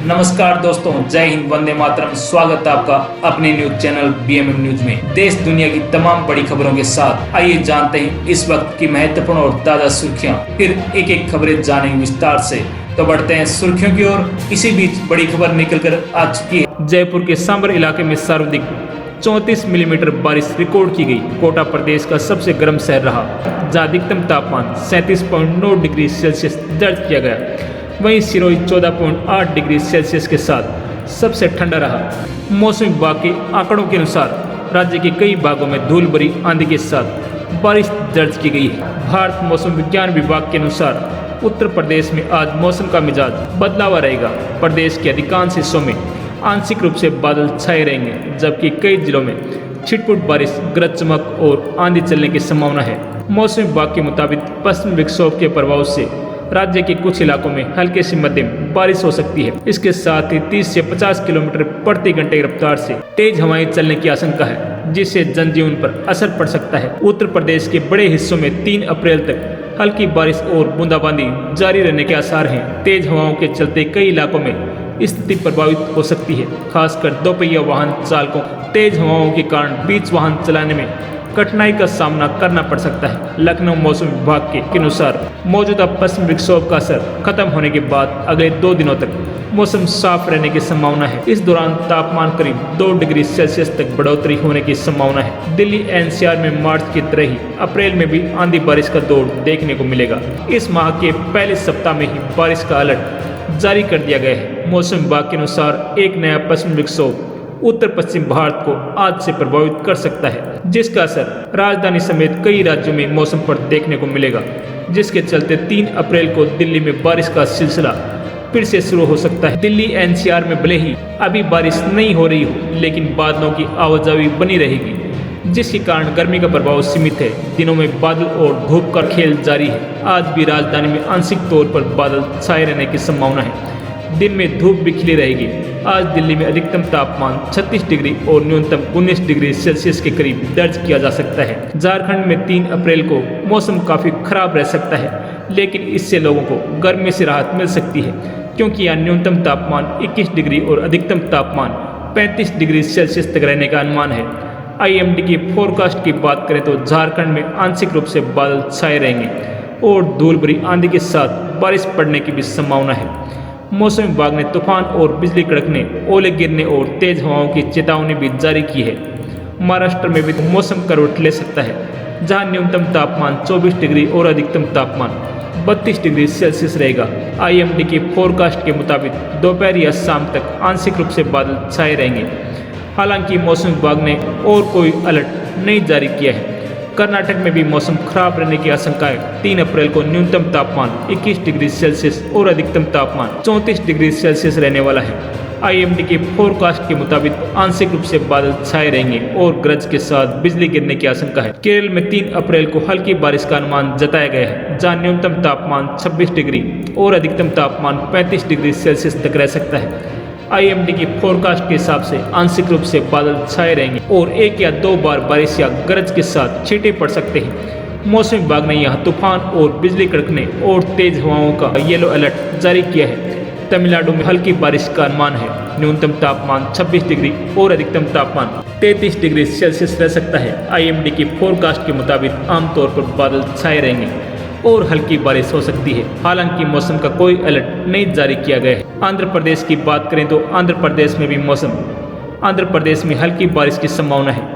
नमस्कार दोस्तों, जय हिंद, वंदे मातरम। स्वागत है आपका अपने न्यूज चैनल बीएमएम न्यूज में। देश दुनिया की तमाम बड़ी खबरों के साथ आइए जानते हैं इस वक्त की महत्वपूर्ण और ताजा सुर्खियां। फिर एक एक खबरें जानेंगे विस्तार से। तो बढ़ते हैं सुर्खियों की ओर। इसी बीच बड़ी खबर निकल कर आ चुकी है। जयपुर के सांबर इलाके में सर्वाधिक 34 मिलीमीटर बारिश रिकॉर्ड की गई। कोटा प्रदेश का सबसे गर्म शहर रहा, जहां अधिकतम तापमान 37.9 डिग्री सेल्सियस दर्ज किया गया। वहीं सिरोही 14.8 डिग्री सेल्सियस के साथ सबसे ठंडा रहा। मौसम विभाग के आंकड़ों के अनुसार राज्य के कई भागों में धूल भरी आंधी के साथ बारिश दर्ज की गई है। भारत मौसम विज्ञान विभाग के अनुसार उत्तर प्रदेश में आज मौसम का मिजाज बदला हुआ रहेगा। प्रदेश के अधिकांश हिस्सों में आंशिक रूप से बादल छाए रहेंगे, जबकि कई जिलों में छिटपुट बारिश, गरज चमक और आंधी चलने की संभावना है। मौसम विभाग के मुताबिक पश्चिमी विक्षोभ के प्रभाव से राज्य के कुछ इलाकों में हल्के से मध्यम बारिश हो सकती है। इसके साथ ही 30 से 50 किलोमीटर प्रति घंटे की रफ्तार से तेज हवाएं चलने की आशंका है, जिससे जनजीवन पर असर पड़ सकता है। उत्तर प्रदेश के बड़े हिस्सों में 3 अप्रैल तक हल्की बारिश और बूंदाबांदी जारी रहने के आसार हैं। तेज हवाओं के चलते कई इलाकों में स्थिति प्रभावित हो सकती है, खासकर दोपहिया वाहन चालकों। तेज हवाओं के कारण बीच वाहन चलाने में कठिनाई का सामना करना पड़ सकता है। लखनऊ मौसम विभाग के अनुसार मौजूदा पश्चिम विक्षोभ का असर खत्म होने के बाद अगले 2 दिनों तक मौसम साफ रहने की संभावना है। इस दौरान तापमान करीब 2 डिग्री सेल्सियस तक बढ़ोतरी होने की संभावना है। दिल्ली एनसीआर में मार्च की तरह ही अप्रैल में भी आंधी बारिश का दौर देखने को मिलेगा। इस माह के पहले सप्ताह में ही बारिश का अलर्ट जारी कर दिया गया है। मौसम विभाग के अनुसार एक नया पश्चिम विक्षोभ उत्तर पश्चिम भारत को आज से प्रभावित कर सकता है, जिसका असर राजधानी समेत कई राज्यों में मौसम पर देखने को मिलेगा, जिसके चलते 3 अप्रैल को दिल्ली में बारिश का सिलसिला फिर से शुरू हो सकता है। दिल्ली एनसीआर में भले ही अभी बारिश नहीं हो रही हो, लेकिन बादलों की आवाजाही बनी रहेगी, जिसके कारण गर्मी का प्रभाव सीमित है। दिनों में बादल और धूप का खेल जारी है। आज भी राजधानी में आंशिक तौर पर बादल छाए रहने की संभावना है। दिन में धूप भी खिली रहेगी। आज दिल्ली में अधिकतम तापमान 36 डिग्री और न्यूनतम 19 डिग्री सेल्सियस के करीब दर्ज किया जा सकता है। झारखंड में 3 अप्रैल को मौसम काफ़ी खराब रह सकता है, लेकिन इससे लोगों को गर्मी से राहत मिल सकती है, क्योंकि यहाँ न्यूनतम तापमान 21 डिग्री और अधिकतम तापमान 35 डिग्री सेल्सियस तक रहने का अनुमान है। IMD की फोरकास्ट की बात करें तो झारखंड में आंशिक रूप से बादल छाए रहेंगे और धूल भरी आंधी के साथ बारिश पड़ने की भी संभावना है। मौसम विभाग ने तूफान और बिजली कड़कने, ओले गिरने और तेज हवाओं की चेतावनी भी जारी की है। महाराष्ट्र में भी मौसम करवट ले सकता है, जहां न्यूनतम तापमान 24 डिग्री और अधिकतम तापमान 32 डिग्री सेल्सियस रहेगा। IMD की फोरकास्ट के मुताबिक दोपहर या शाम तक आंशिक रूप से बादल छाए रहेंगे। हालांकि मौसम विभाग ने और कोई अलर्ट नहीं जारी किया है। कर्नाटक में भी मौसम खराब रहने की आशंका है। 3 अप्रैल को न्यूनतम तापमान 21 डिग्री सेल्सियस और अधिकतम तापमान 34 डिग्री सेल्सियस रहने वाला है। IMD की फोरकास्ट के मुताबिक आंशिक रूप से बादल छाए रहेंगे और गरज के साथ बिजली गिरने की आशंका है। केरल में 3 अप्रैल को हल्की बारिश का अनुमान जताया गया है, जहां न्यूनतम तापमान 26 डिग्री और अधिकतम तापमान 35 डिग्री सेल्सियस तक रह सकता है। IMD की फोरकास्ट के हिसाब से आंशिक रूप से बादल छाए रहेंगे और 1 या 2 बार बारिश या गरज के साथ छींटे पड़ सकते हैं। मौसम विभाग ने यहाँ तूफान और बिजली कड़कने और तेज हवाओं का येलो अलर्ट जारी किया है। तमिलनाडु में हल्की बारिश का अनुमान है। न्यूनतम तापमान 26 डिग्री और अधिकतम तापमान 33 डिग्री सेल्सियस रह सकता है। IMD की फोरकास्ट के मुताबिक आमतौर पर बादल छाए रहेंगे और हल्की बारिश हो सकती है। हालांकि मौसम का कोई अलर्ट नहीं जारी किया गया है। आंध्र प्रदेश की बात करें तो आंध्र प्रदेश में हल्की बारिश की संभावना है।